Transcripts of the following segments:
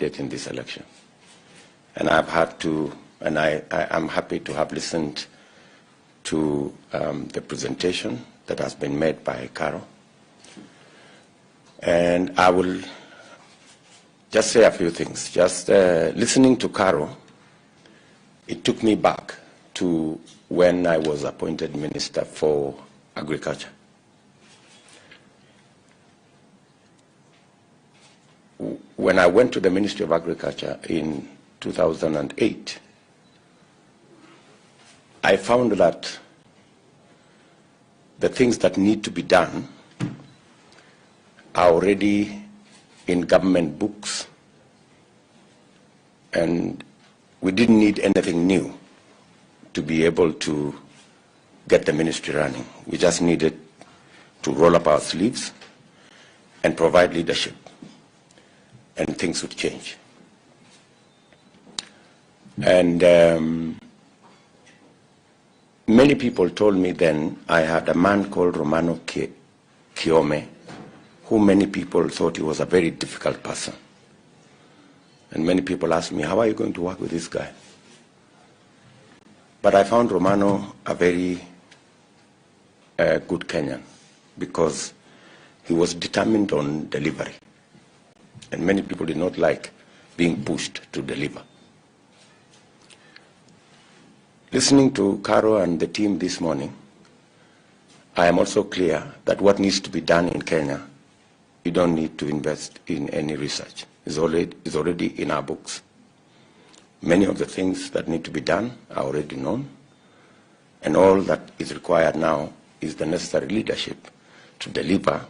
in this election. And I've had to, and I'm happy to have listened to the presentation that has been made by Caro. And I will just say a few things. Just listening to Caro, it took me back to when I was appointed Minister for Agriculture. When I went to the Ministry of Agriculture in 2008, I found that the things that need to be done are already in government books, and we didn't need anything new to be able to get the ministry running. We just needed to roll up our sleeves and provide leadership, and things would change. And many people told me then I had a man called Romano Kiome, who many people thought he was a very difficult person. And many people asked me, how are you going to work with this guy? But I found Romano a very good Kenyan, because he was determined on delivery. And many people did not like being pushed to deliver. Listening to Caro and the team this morning, I am also clear that what needs to be done in Kenya, you don't need to invest in any research. It's already in our books. Many of the things that need to be done are already known, and all that is required now is the necessary leadership to deliver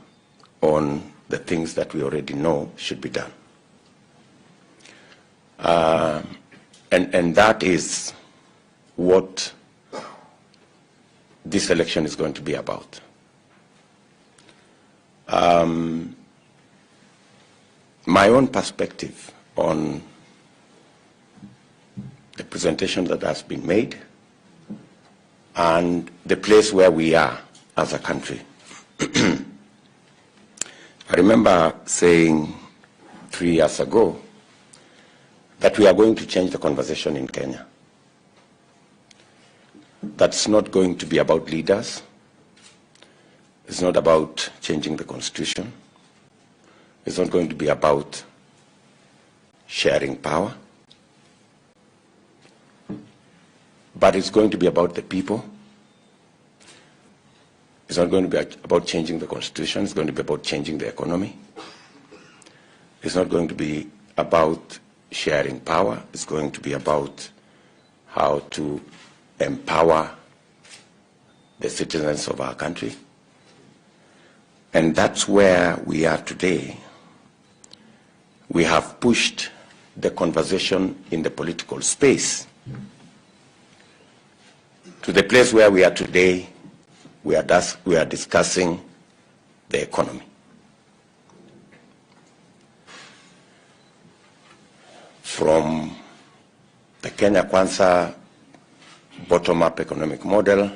on the things that we already know should be done. And that is what this election is going to be about. My own perspective on the presentation that has been made and the place where we are as a country. I remember saying 3 years ago that we are going to change the conversation in Kenya. That's not going to be about leaders. It's not about changing the constitution. It's not going to be about sharing power. But it's going to be about the people. It's not going to be about changing the constitution. It's going to be about changing the economy. It's not going to be about sharing power. It's going to be about how to empower the citizens of our country. And that's where we are today. We have pushed the conversation in the political space to the place where we are today. We are discussing the economy. From the Kenya Kwanza bottom-up economic model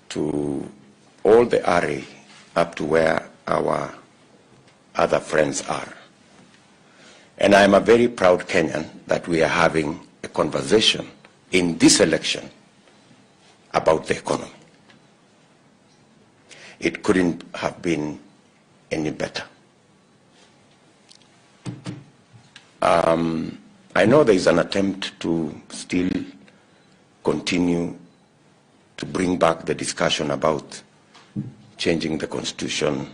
to all the array up to where our other friends are. And I am a very proud Kenyan that we are having a conversation in this election about the economy. It couldn't have been any better. I know there is an attempt to still continue to bring back the discussion about changing the constitution,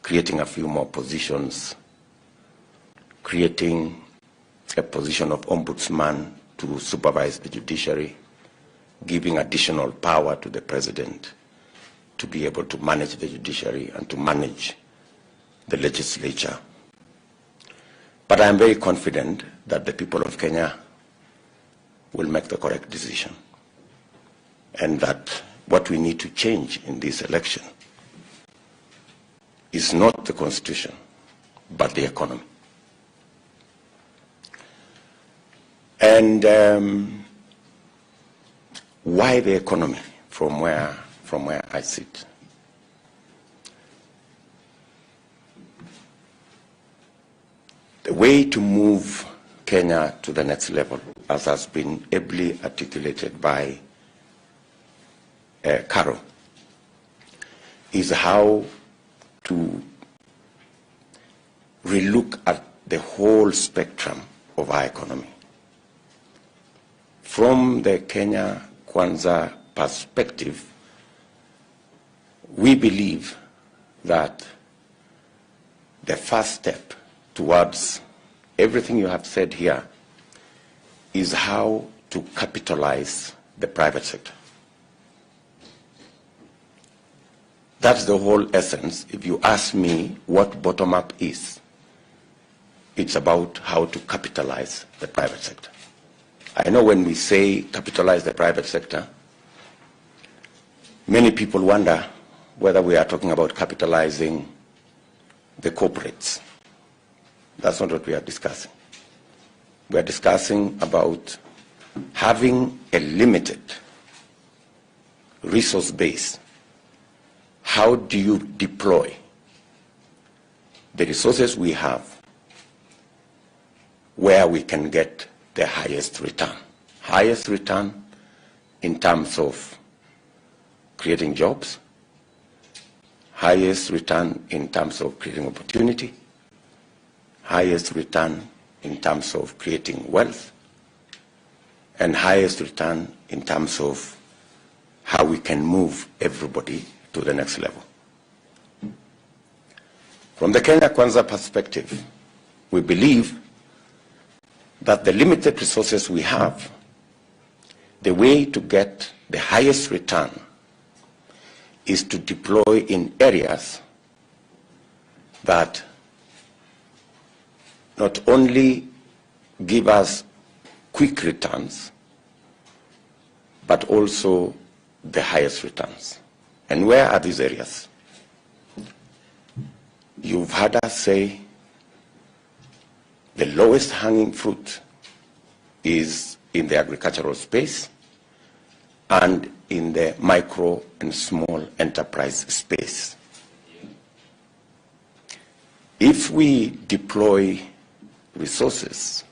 creating a few more positions, creating a position of ombudsman to supervise the judiciary, giving additional power to the president to be able to manage the judiciary and to manage the legislature. But I am very confident that the people of Kenya will make the correct decision, and that what we need to change in this election is not the constitution, but the economy. And why the economy from where I sit? The way to move Kenya to the next level, as has been ably articulated by Carol, is how to relook at the whole spectrum of our economy. From the Kenya Kwanza perspective, we believe that the first step towards everything you have said here is how to capitalize the private sector. That's the whole essence. If you ask me what bottom-up is, it's about how to capitalize the private sector. I know when we say capitalize the private sector, many people wonder whether we are talking about capitalizing the corporates. That's not what we are discussing. We are discussing about having a limited resource base. How do you deploy the resources we have where we can get the highest return? Highest return in terms of creating jobs, highest return in terms of creating opportunity, highest return in terms of creating wealth, and highest return in terms of how we can move everybody to the next level. From the Kenya Kwanza perspective, we believe that the limited resources we have, the way to get the highest return is to deploy in areas that not only give us quick returns, but also the highest returns. And where are these areas? You've heard us say the lowest hanging fruit is in the agricultural space and in the micro and small enterprise space. If we deploy resources,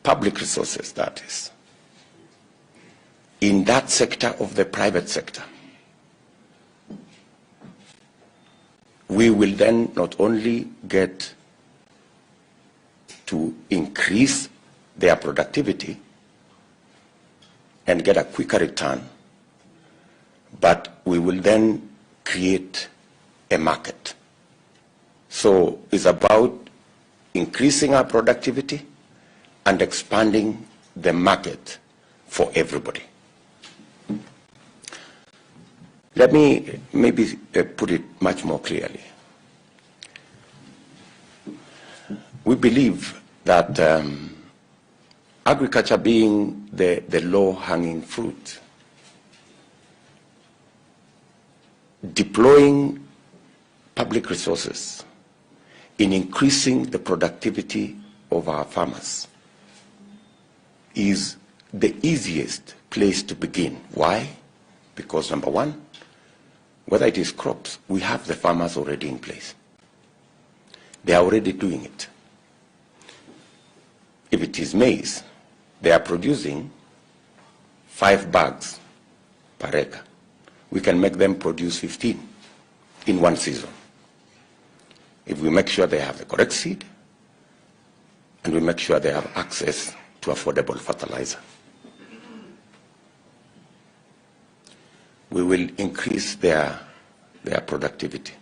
public resources that is, in that sector of the private sector, we will then not only get to increase their productivity and get a quicker return, but we will then create a market. So it's about increasing our productivity and expanding the market for everybody. Let me maybe put it much more clearly. We believe that agriculture being the low-hanging fruit, deploying public resources in increasing the productivity of our farmers is the easiest place to begin. Why? Because number one, whether it is crops, we have the farmers already in place. They are already doing it. If it is maize, they are producing 5 bags per acre. We can make them produce 15 in one season. If we make sure they have the correct seed, and we make sure they have access to affordable fertilizer, we will increase their productivity.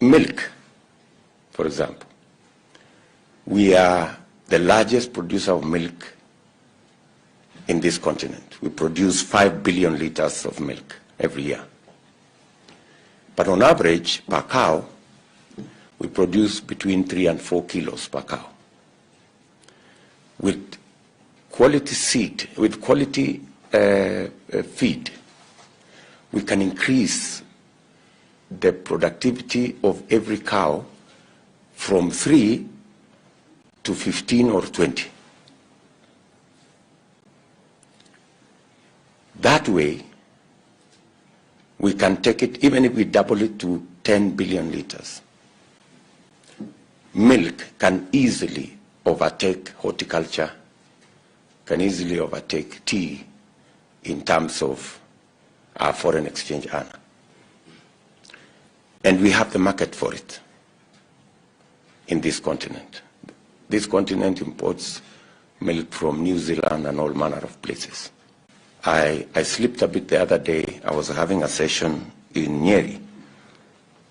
Milk, for example. We are the largest producer of milk in this continent. We produce 5 billion liters of milk every year. But on average, per cow, we produce between 3 and 4 kilos per cow. With quality seed, with quality feed, we can increase the productivity of every cow from 3 to 15 or 20. That way, we can take it, even if we double it to 10 billion liters. Milk can easily overtake horticulture, can easily overtake tea in terms of our foreign exchange earner. And we have the market for it in this continent. This continent imports milk from New Zealand and all manner of places. I slipped a bit the other day. I was having a session in Nyeri,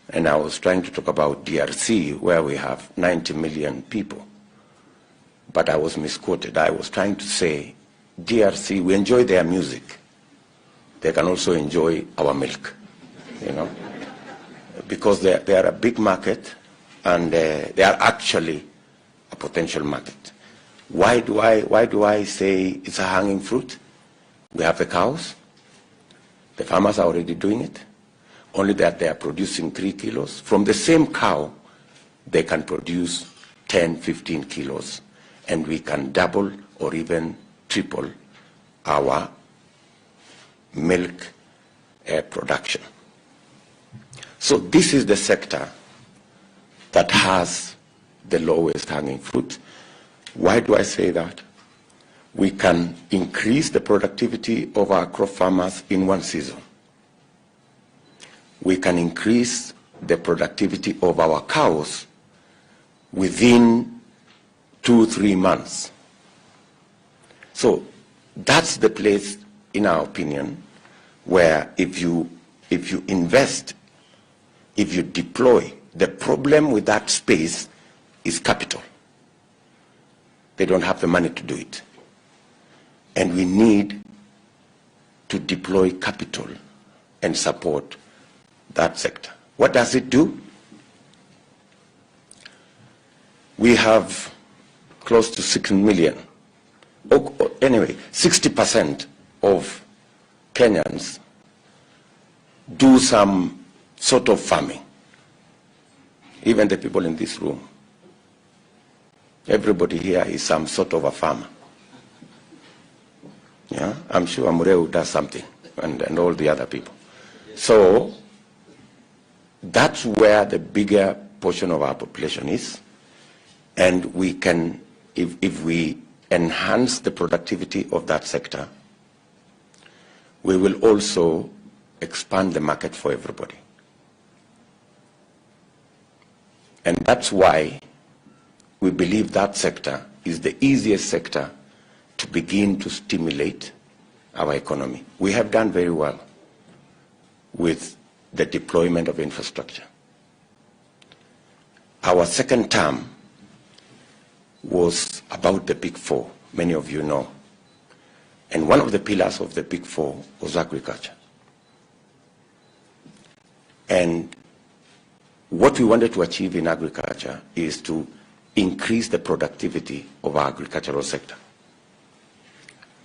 and I was trying to talk about DRC, where we have 90 million people. But I was misquoted. I was trying to say, DRC, we enjoy their music. They can also enjoy our milk, you know, because they are a big market, and they are actually a potential market. Why do I say it's a hanging fruit? We have the cows. The farmers are already doing it. Only that they are producing 3 kilos. From the same cow, they can produce 10, 15 kilos. And we can double or even triple our milk production. So this is the sector that has the lowest hanging fruit. Why do I say that? We can increase the productivity of our crop farmers in one season. We can increase the productivity of our cows within 2-3 months. So that's the place, in our opinion, where if you invest, if you deploy, the problem with that space is capital. They don't have the money to do it. And we need to deploy capital and support that sector. What does it do? We have close to 6 million. Anyway, 60% of Kenyans do some sort of farming. Even the people in this room. Everybody here is some sort of a farmer. Yeah, I'm sure Amureu does something, and all the other people. So that's where the bigger portion of our population is, and we can, if we enhance the productivity of that sector, we will also expand the market for everybody. And that's why we believe that sector is the easiest sector to begin to stimulate our economy. We have done very well with the deployment of infrastructure. Our second term was about the Big Four, many of you know. And one of the pillars of the Big Four was agriculture. And what we wanted to achieve in agriculture is to increase the productivity of our agricultural sector.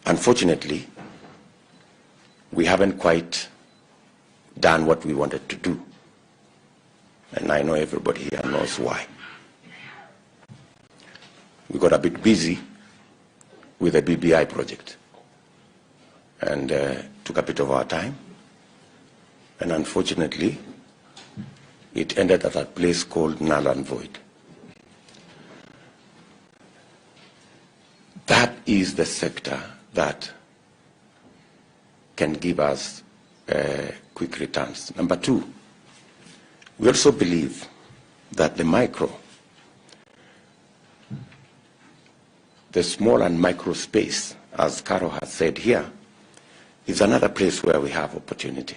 Unfortunately, we haven't quite done what we wanted to do. And I know everybody here knows why. We got a bit busy with the BBI project and took a bit of our time. And unfortunately, it ended at a place called null and void. That is the sector that can give us quick returns. Number two, we also believe that the small and micro space, as Caro has said here, is another place where we have opportunity.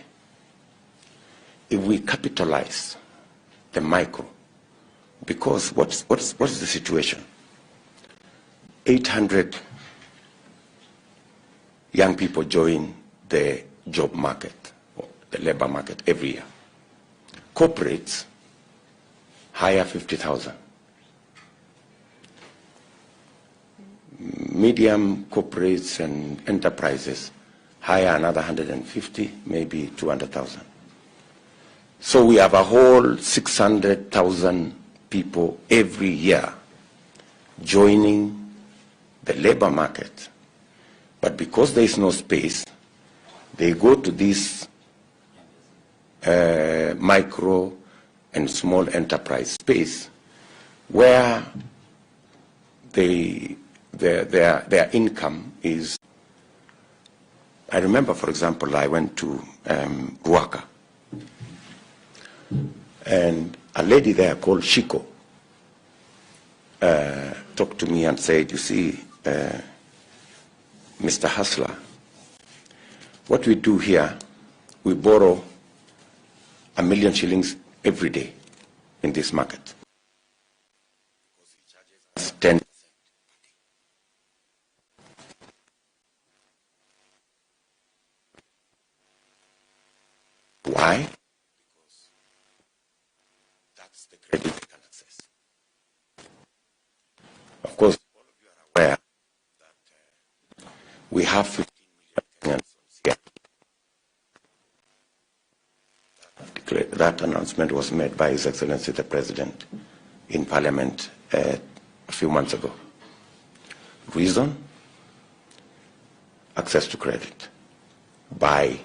If we capitalize the micro, because what's the situation? 800 young people join the job market, or the labor market every year. Corporates hire 50,000. Medium corporates and enterprises hire another 150, maybe 200,000. So we have a whole 600,000 people every year joining the labor market. But because there is no space, they go to this micro and small enterprise space where their income is. I remember, for example, I went to Ruaka, and a lady there called Shiko talked to me and said, you see, Mr. Hustler, what we do here, we borrow 1 million shillings every day in this market. Because he charges us 10%. Why? Because that's the credit we can access. Of course, all of you are aware that we have 15 million Kenyans on CR. That announcement was made by His Excellency the President in Parliament a few months ago. Reason? Access to credit by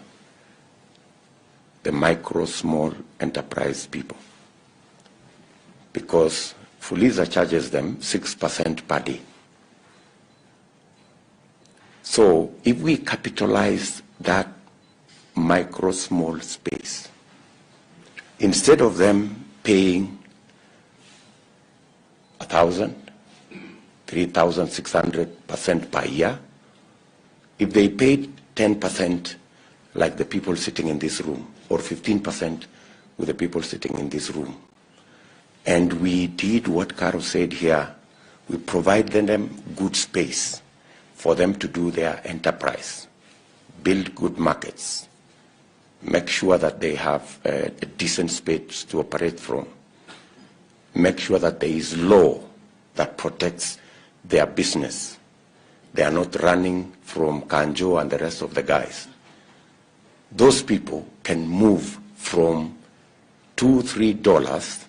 the micro, small enterprise people. Because Fuliza charges them 6% per day. So if we capitalize that micro, small space, instead of them paying 1,000, 3,600% per year, if they paid 10% like the people sitting in this room, or 15% with the people sitting in this room, and we did what Caro said here, we provided them good space for them to do their enterprise, build good markets, make sure that they have a decent space to operate from, make sure that there is law that protects their business. They are not running from Kanjo and the rest of the guys. Those people can move from $2-3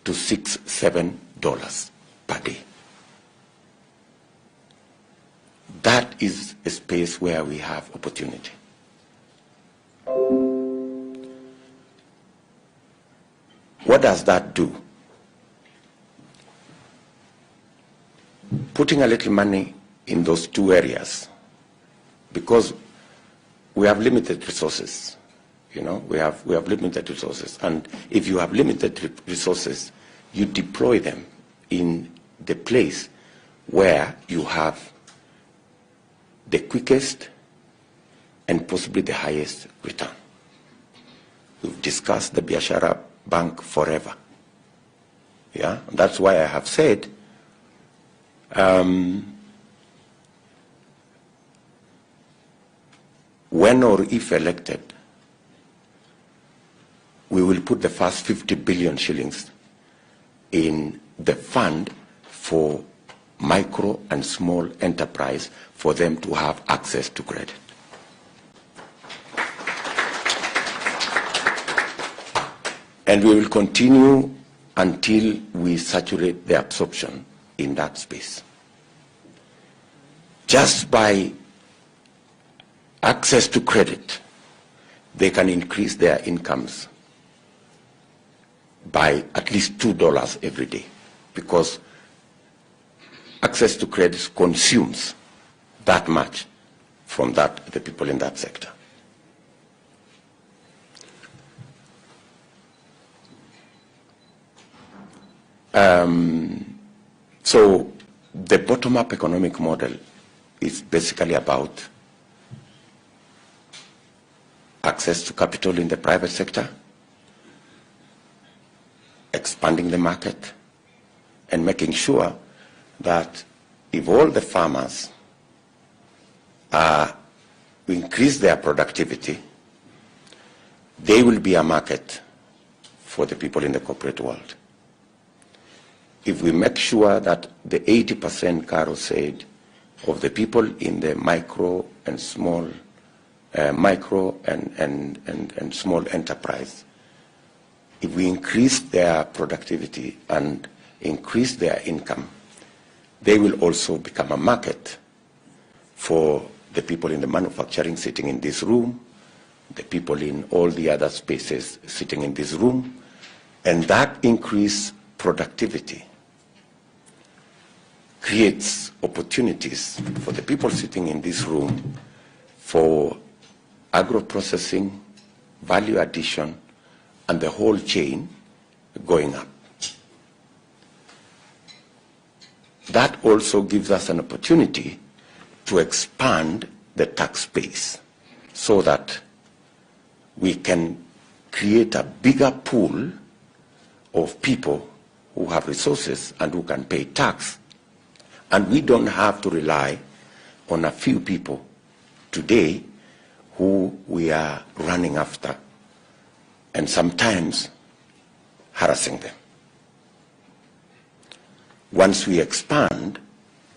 to $6-7 per day. That is a space where we have opportunity. What does that do? Putting a little money in those two areas, because we have limited resources. You know, we have limited resources, and if you have limited resources, you deploy them in the place where you have the quickest and possibly the highest return. We've discussed the Biashara Bank forever. Yeah, that's why I have said when or if elected, we will put the first 50 billion shillings in the fund for micro and small enterprise for them to have access to credit. And we will continue until we saturate the absorption in that space. Just by access to credit, they can increase their incomes by at least $2 every day, because access to credit consumes that much from the people in that sector. So the bottom-up economic model is basically about access to capital in the private sector, expanding the market, and making sure that if all the farmers increase their productivity, they will be a market for the people in the corporate world. If we make sure that the 80%, Caro said, of the people in the micro and small and small enterprise, if we increase their productivity and increase their income, they will also become a market for the people in the manufacturing sitting in this room, the people in all the other spaces sitting in this room, And that increased productivity creates opportunities for the people sitting in this room for agro-processing, value addition, and the whole chain going up. That also gives us an opportunity to expand the tax base so that we can create a bigger pool of people who have resources and who can pay tax. And we don't have to rely on a few people today who we are running after and sometimes harassing them. Once we expand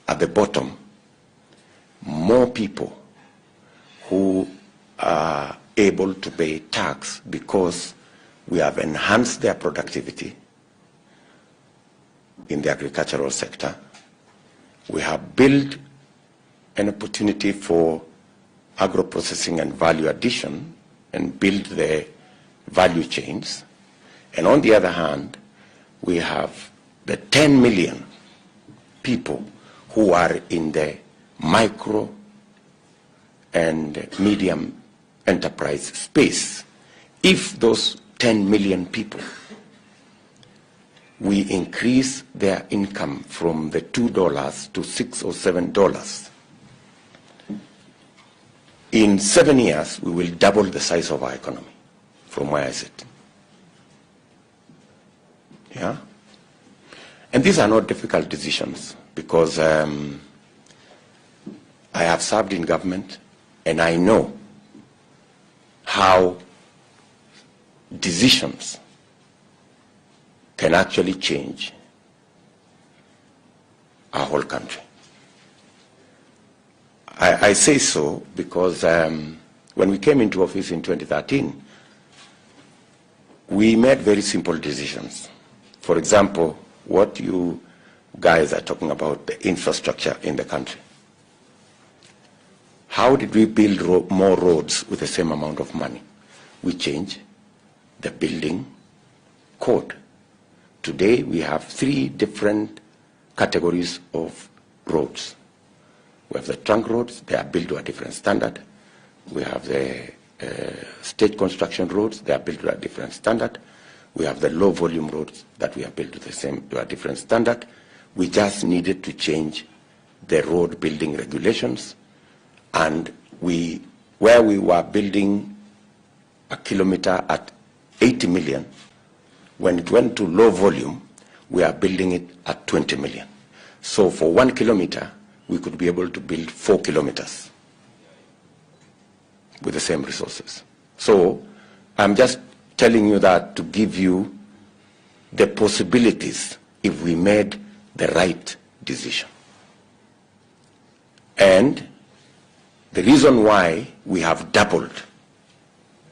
at the bottom, more people who are able to pay tax because we have enhanced their productivity in the agricultural sector. We have built an opportunity for agro-processing and value addition and build the value chains. And on the other hand, we have the 10 million people who are in the micro and medium enterprise space. If those 10 million people, we increase their income from the $2 to $6 or $7, in 7 years, we will double the size of our economy from where I sit. Yeah? And these are not difficult decisions because I have served in government and I know how decisions can actually change our whole country. I say so because when we came into office in 2013, we made very simple decisions. For example, what you guys are talking about, the infrastructure in the country. How did we build more roads with the same amount of money? We changed the building code. Today we have 3 different categories of roads. We have the trunk roads, they are built to a different standard. We have the state construction roads, they are built to a different standard. We have the low volume roads that we are built to a different standard. We just needed to change the road building regulations, and where we were building a kilometer at 80 million, when it went to low volume, we are building it at 20 million. So for 1 kilometer, we could be able to build 4 kilometers with the same resources. So I'm just telling you that to give you the possibilities if we made the right decision. And the reason why we have doubled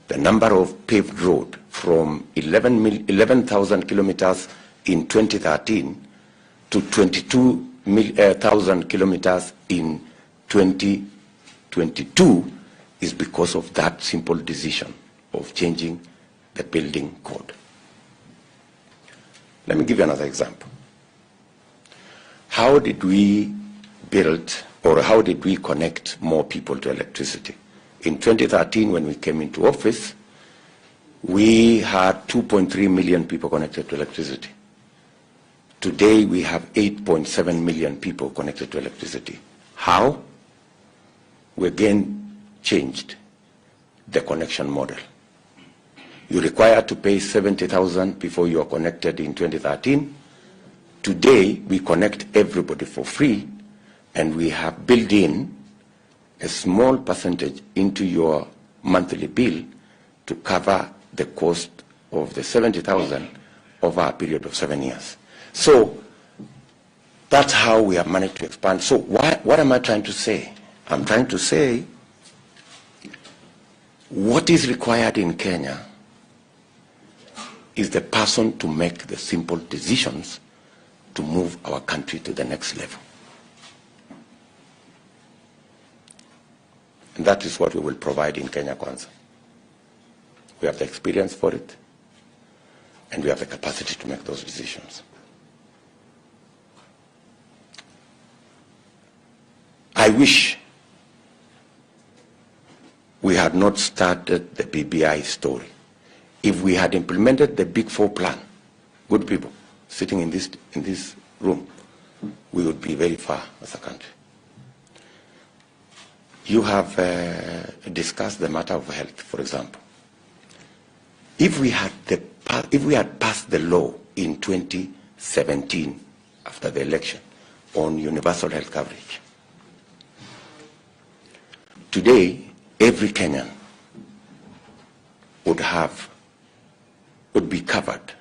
the number of paved road from 11,000 kilometers in 2013 to 22,000 kilometers in 2022 is because of that simple decision of changing the building code. Let me give you another example. How did we build, or how did we connect more people to electricity? In 2013, when we came into office, we had 2.3 million people connected to electricity. Today, we have 8.7 million people connected to electricity. How? We again changed the connection model. You require to pay 70,000 before you are connected in 2013. Today, we connect everybody for free, and we have built in a small percentage into your monthly bill to cover the cost of the 70,000 over a period of 7 years. So that's how we have managed to expand. So what am I trying to say? I'm trying to say what is required in Kenya is the person to make the simple decisions to move our country to the next level. And that is what we will provide in Kenya Kwanza. We have the experience for it. and we have the capacity to make those decisions. I wish we had not started the BBI story. If we had implemented the Big Four plan, good people sitting in this room, we would be very far as a country. You have discussed the matter of health, for example. If we had passed the law in 2017 after the election on universal health coverage, today every Kenyan would be covered,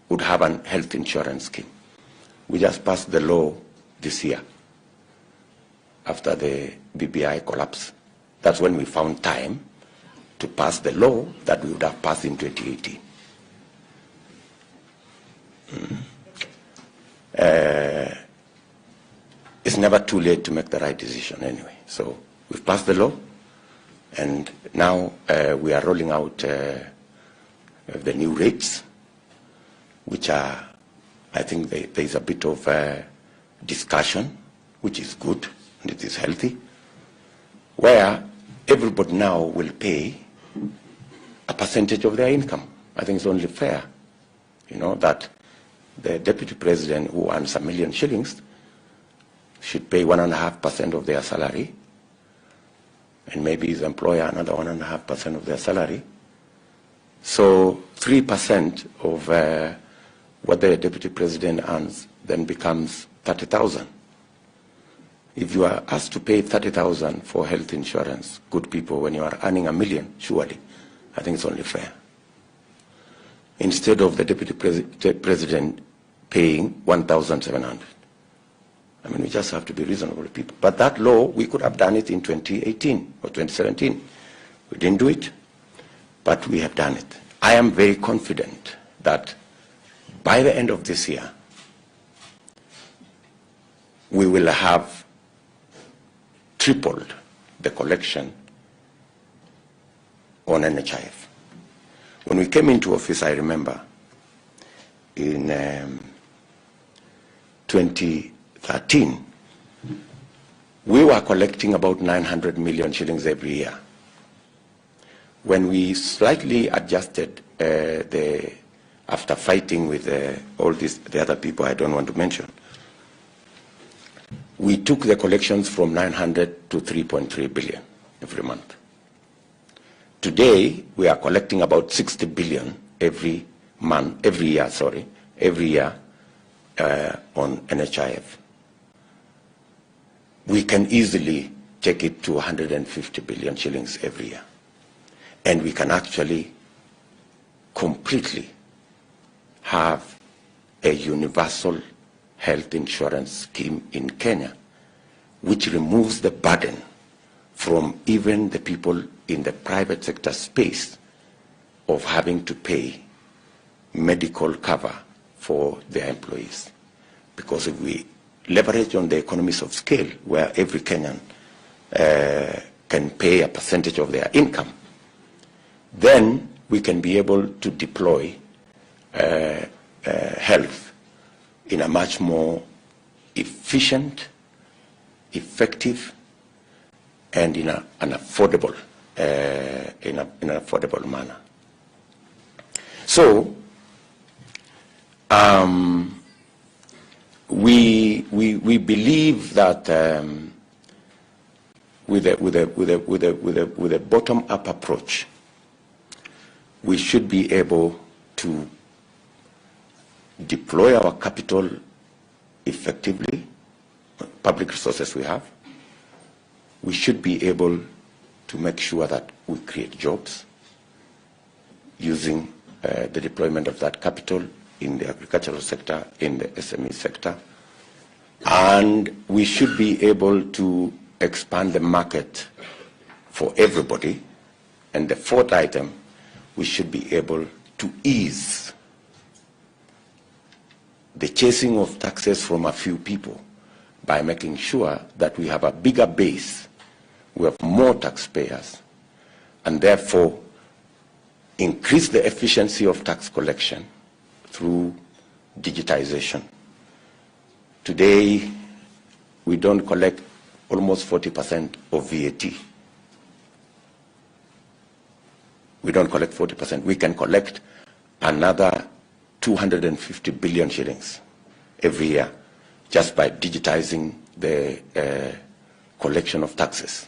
would have a health insurance scheme. We just passed the law this year after the BBI collapse. That's when we found time to pass the law that we would have passed in 2018. It's never too late to make the right decision anyway. So we've passed the law, and now we are rolling out the new rates, which are, I think there's a bit of discussion, which is good and it is healthy, where everybody now will pay a percentage of their income. I think it's only fair, that the deputy president who earns $1 million shillings should pay 1.5% of their salary, and maybe his employer another 1.5% of their salary. So 3% of what the deputy president earns then becomes 30,000. If you are asked to pay 30,000 for health insurance, good people, when you are earning $1 million, surely, I think it's only fair. Instead of the deputy president paying 1,700. I mean, we just have to be reasonable people. But that law, we could have done it in 2018 or 2017. We didn't do it, but we have done it. I am very confident that by the end of this year, we will have tripled the collection on NHIF. When we came into office, I remember, in 2013, we were collecting about 900 million shillings every year. When we slightly adjusted after fighting with all the other people I don't want to mention, we took the collections from 900 to 3.3 billion every month. Today, we are collecting about 60 billion every year on NHIF. We can easily take it to 150 billion shillings every year. And we can actually completely have a universal health insurance scheme in Kenya, which removes the burden from even the people in the private sector space of having to pay medical cover for their employees. Because if we leverage on the economies of scale, where every Kenyan can pay a percentage of their income, then we can be able to deploy health in a much more efficient, effective, and in an affordable manner. So we believe that with a bottom-up approach, we should be able to deploy our capital effectively, public resources we have. We should be able to make sure that we create jobs using the deployment of that capital in the agricultural sector, in the SME sector. And we should be able to expand the market for everybody. And the fourth item, we should be able to ease the chasing of taxes from a few people by making sure that we have a bigger base, we have more taxpayers, and therefore increase the efficiency of tax collection through digitization. Today, we don't collect almost 40% of VAT. We don't collect 40%. We can collect another 250 billion shillings every year just by digitizing the collection of taxes.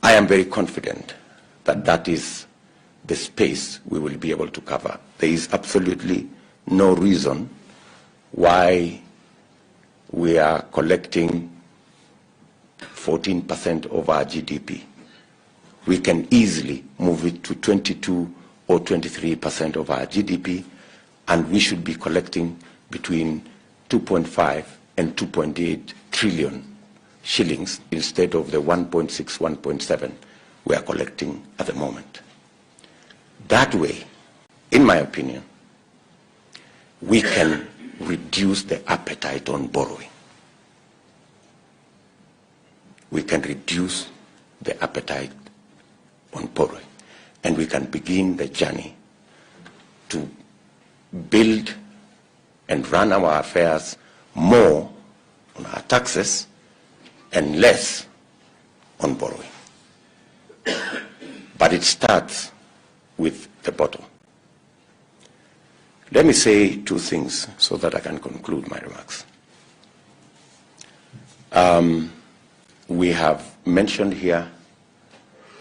I am very confident that that is the space we will be able to cover. There is absolutely no reason why we are collecting 14% of our GDP. We can easily move it to 22 or 23% of our GDP, and we should be collecting between 2.5 and 2.8 trillion shillings instead of the 1.6, 1.7 we are collecting at the moment. That way, in my opinion, we can reduce the appetite on borrowing. We can reduce the appetite on borrowing, and we can begin the journey to build and run our affairs more on our taxes and less on borrowing. But it starts with the bottom. Let me say two things so that I can conclude my remarks. We have mentioned here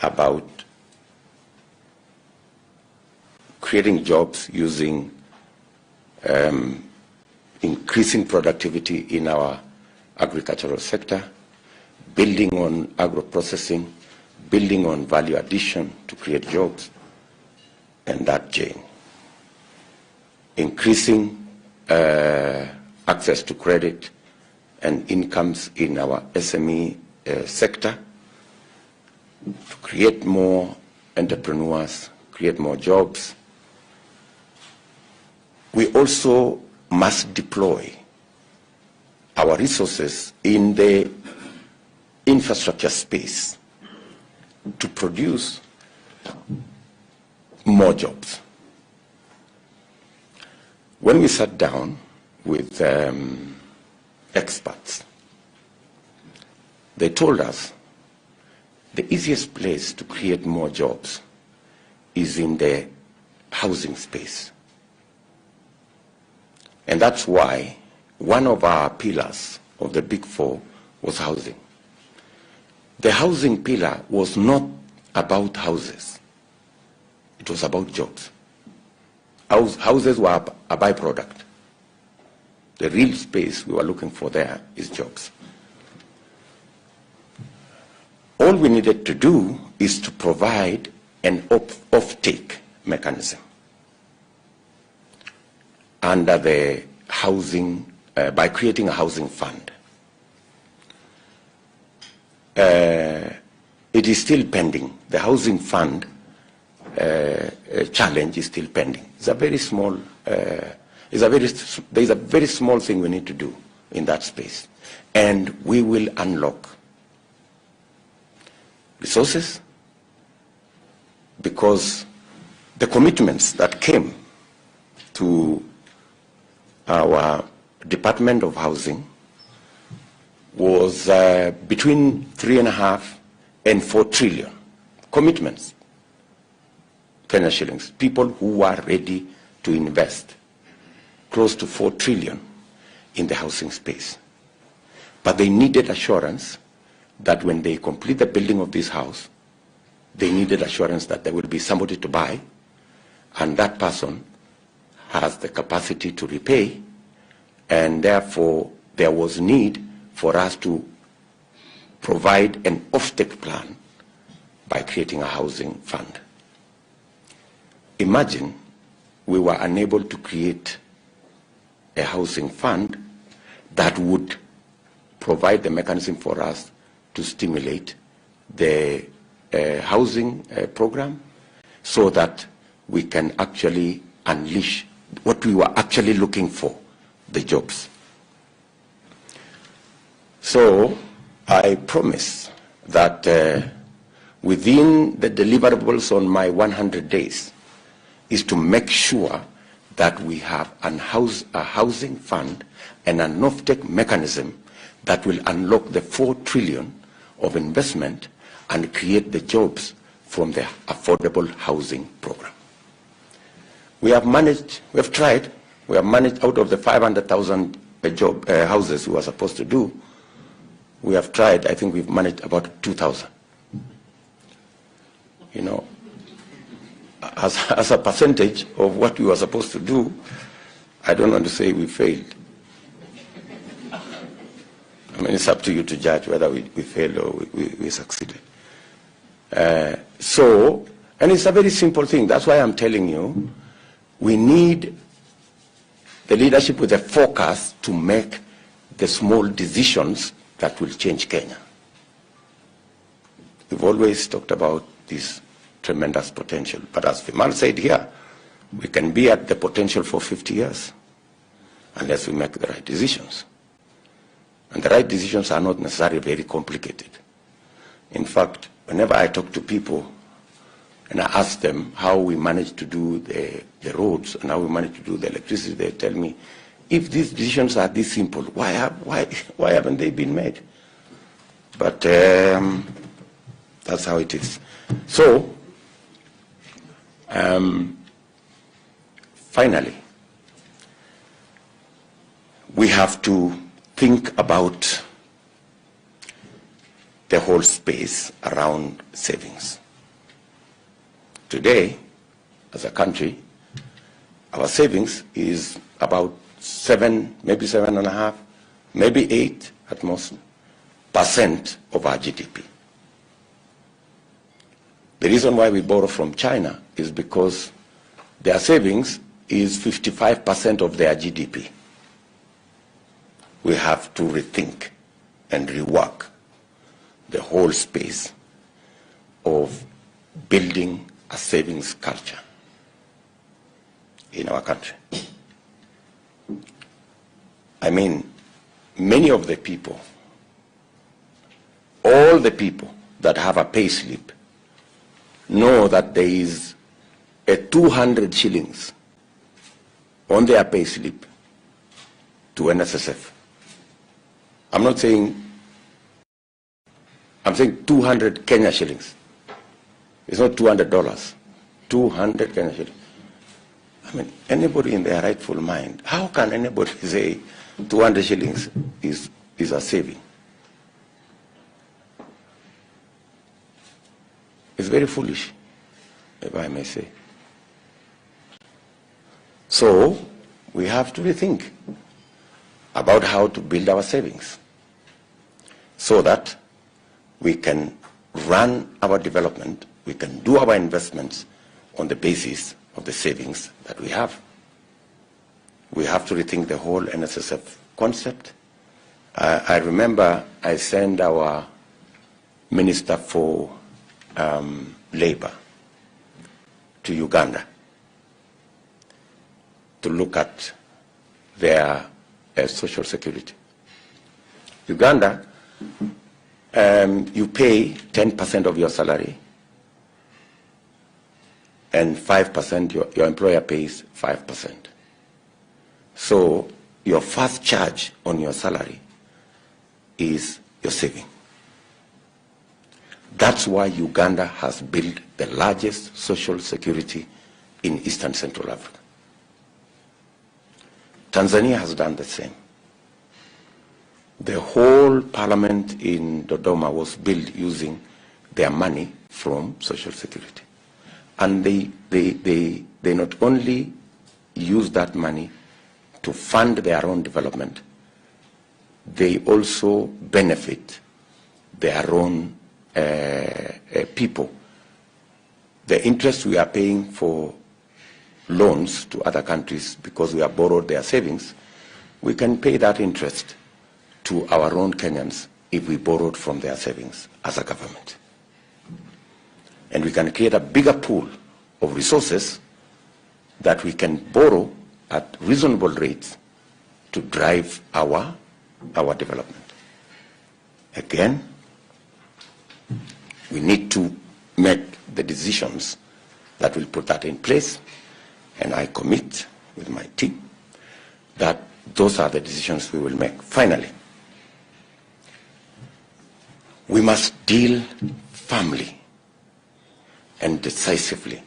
about creating jobs using increasing productivity in our agricultural sector, building on agro-processing, building on value addition to create jobs, and that chain. Increasing access to credit and incomes in our SME sector to create more entrepreneurs, create more jobs. We also must deploy our resources in the infrastructure space to produce more jobs. When we sat down with experts, they told us the easiest place to create more jobs is in the housing space. And that's why one of our pillars of the Big Four was housing. The housing pillar was not about houses. It was about jobs. Houses were a byproduct. The real space we were looking for there is jobs. All we needed to do is to provide an off-take mechanism under the housing, by creating a housing fund. It is still pending. The housing fund challenge is still pending. It's a very small, there is a very small thing we need to do in that space. And we will unlock resources because the commitments that came to our Department of Housing was between 3.5 and 4 trillion commitments, Kenya shillings, people who are ready to invest close to 4 trillion in the housing space. But they needed assurance that when they complete the building of this house, they needed assurance that there will be somebody to buy, and that person has the capacity to repay, and therefore there was need for us to provide an off-take plan by creating a housing fund. Imagine we were unable to create a housing fund that would provide the mechanism for us to stimulate the housing program so that we can actually unleash what we were actually looking for, the jobs. So I promise that within the deliverables on my 100 days, is to make sure that we have a housing fund and an off-take mechanism that will unlock the 4 trillion of investment and create the jobs from the affordable housing program. We have managed out of the 500,000 houses we were supposed to do, we have tried, I think we've managed about 2,000. You know, as a percentage of what we were supposed to do, I don't want to say we failed. I mean, it's up to you to judge whether we failed or we succeeded. And it's a very simple thing. That's why I'm telling you, we need the leadership with a focus to make the small decisions that will change Kenya. We've always talked about this tremendous potential, but as Vimal said here, we can be at the potential for 50 years unless we make the right decisions. And the right decisions are not necessarily very complicated. In fact, whenever I talk to people and I ask them how we manage to do the roads and how we manage to do the electricity, they tell me, if these decisions are this simple, why haven't they been made? But that's how it is. So, finally, we have to think about the whole space around savings. Today, as a country, our savings is about 7, maybe 7.5, maybe 8 at most % of our GDP. The reason why we borrow from China is because their savings is 55% of their GDP. We have to rethink and rework the whole space of building a savings culture in our country. I mean, many of the people, all the people that have a pay slip know that there is a 200 shillings on their pay slip to NSSF. I'm saying 200 Kenya shillings. It's not $200. 200 Kenya shillings. I mean, anybody in their rightful mind, how can anybody say 200 shillings is a saving? It's very foolish, if I may say. So, we have to rethink about how to build our savings so that we can run our development, we can do our investments on the basis of the savings that we have. We have to rethink the whole NSSF concept. I remember I sent our Minister for Labor to Uganda to look at their social security. Uganda, you pay 10% of your salary and 5%, your employer pays 5%. So your first charge on your salary is your saving. That's why Uganda has built the largest social security in Eastern Central Africa. Tanzania has done the same. The whole parliament in Dodoma was built using their money from Social Security. And they not only use that money to fund their own development, they also benefit their own people. The interest we are paying for loans to other countries because we have borrowed their savings, we can pay that interest to our own Kenyans if we borrowed from their savings as a government. And we can create a bigger pool of resources that we can borrow at reasonable rates to drive our development. Again, we need to make the decisions that will put that in place. And I commit with my team that those are the decisions we will make. Finally, we must deal firmly and decisively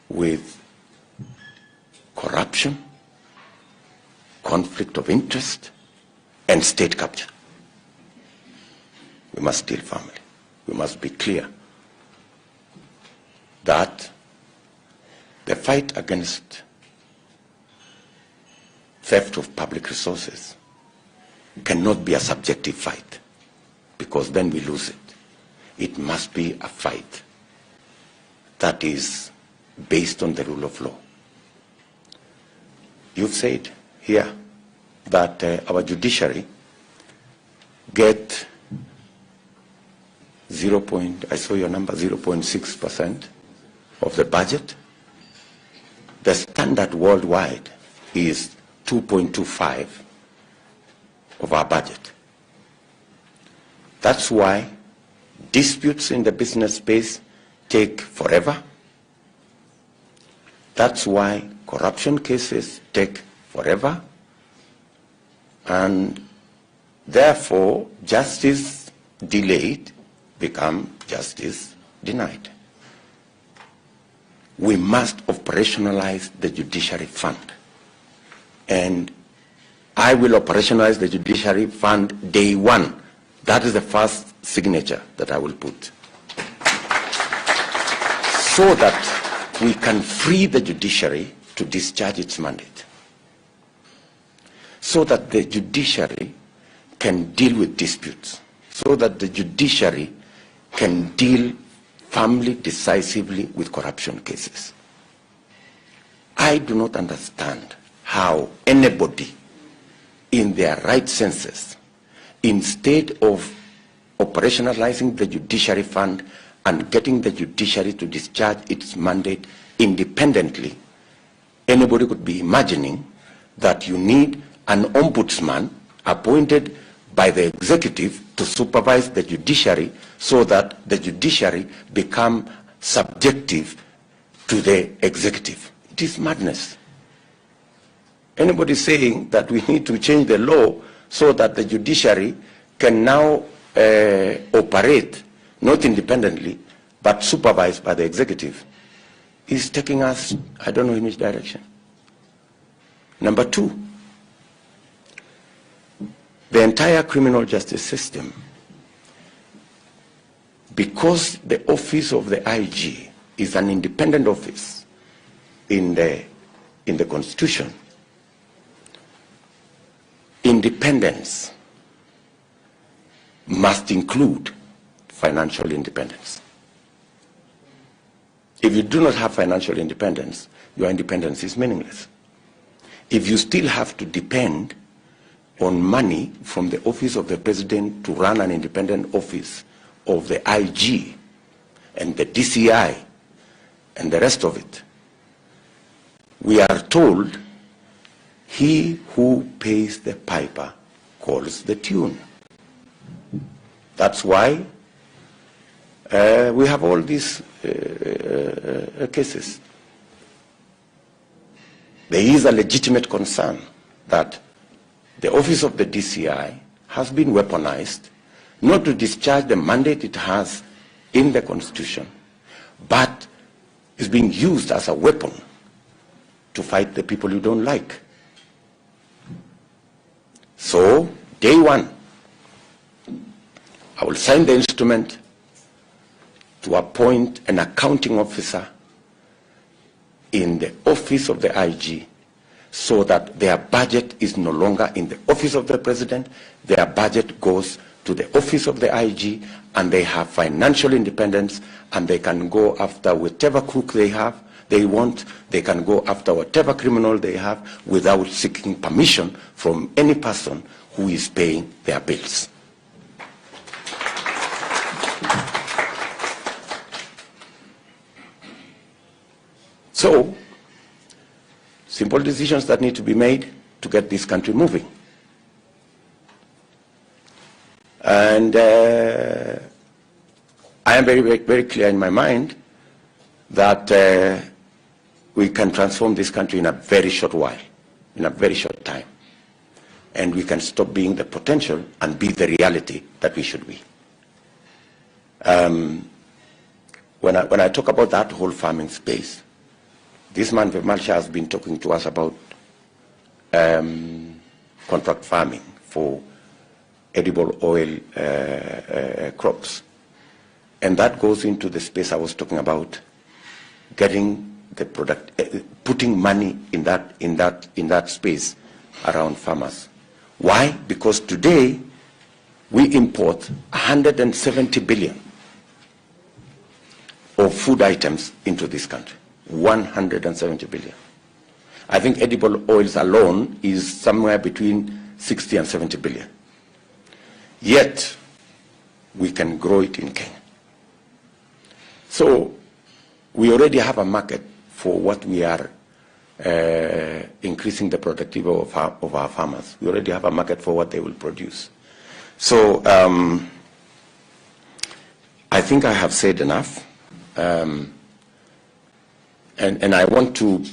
with corruption, conflict of interest, and state capture. We must deal firmly. We must be clear that the fight against theft of public resources cannot be a subjective fight, because then we lose it. It must be a fight that is based on the rule of law. You've said here that our judiciary get I saw your number, 0.6% of the budget. The standard worldwide is 2.25 of our budget. That's why disputes in the business space take forever. That's why corruption cases take forever. And therefore, justice delayed become justice denied. We must operationalize the judiciary fund. And I will operationalize the judiciary fund day one. That is the first signature that I will put. So that we can free the judiciary to discharge its mandate. So that the judiciary can deal with disputes. So that the judiciary can deal firmly, decisively with corruption cases. I do not understand how anybody in their right senses, instead of operationalizing the judiciary fund and getting the judiciary to discharge its mandate independently, anybody could be imagining that you need an ombudsman appointed by the executive to supervise the judiciary so that the judiciary become subjective to the executive. It is madness. Anybody saying that we need to change the law so that the judiciary can now operate not independently but supervised by the executive is taking us, I don't know in which direction. Number two, the entire criminal justice system, because the office of the IG is an independent office in the Constitution, independence must include financial independence. If you do not have financial independence, your independence is meaningless. If you still have to depend on money from the office of the president to run an independent office of the IG and the DCI and the rest of it, we are told he who pays the piper calls the tune. That's why we have all these cases. There is a legitimate concern that the office of the DCI has been weaponized, not to discharge the mandate it has in the Constitution, but is being used as a weapon to fight the people you don't like. So, day one, I will sign the instrument to appoint an accounting officer in the office of the IG so that their budget is no longer in the office of the president, their budget goes to the office of the IG, and they have financial independence, and they can go after whatever crook they want, they can go after whatever criminal they have without seeking permission from any person who is paying their bills. So, simple decisions that need to be made to get this country moving. And I am very, very, very clear in my mind that we can transform this country in a very short while, in a very short time. And we can stop being the potential and be the reality that we should be. When I talk about that whole farming space, this man Vimalsha has been talking to us about contract farming for edible oil crops. And that goes into the space I was talking about, getting the product, putting money in that space around farmers. Why? Because today we import 170 billion of food items into this country. 170 billion. I think edible oils alone is somewhere between 60 and 70 billion. Yet we can grow it in Kenya. So we already have a market for what we are increasing the productivity of our farmers. We already have a market for what they will produce. So I think I have said enough. And I want to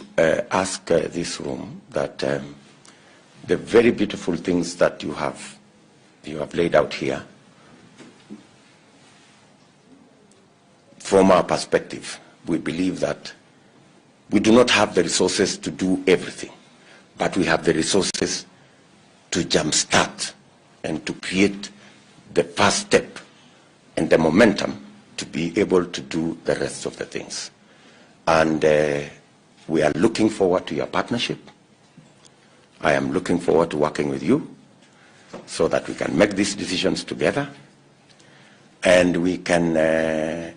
ask this room that the very beautiful things that you have laid out here, from our perspective, we believe that we do not have the resources to do everything, but we have the resources to jumpstart and to create the first step and the momentum to be able to do the rest of the things. And we are looking forward to your partnership. I am looking forward to working with you so that we can make these decisions together and we can